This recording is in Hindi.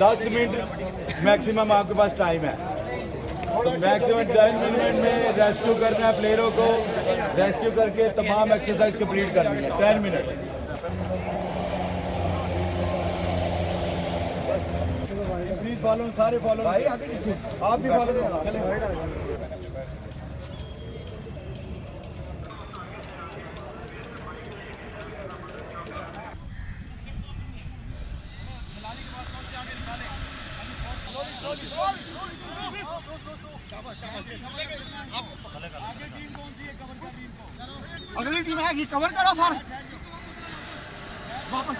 10 मिनट मैक्सिमम आपके पास टाइम है, तो मैक्सिमम 10 मिनट में रेस्क्यू करना है प्लेयरों को, रेस्क्यू करके तमाम एक्सरसाइज कंप्लीट करनी है 10 मिनट। प्लीज फॉलो, सारे फॉलो, आप भी फॉलो चले। अगली टीम है कवर करो सर, वापस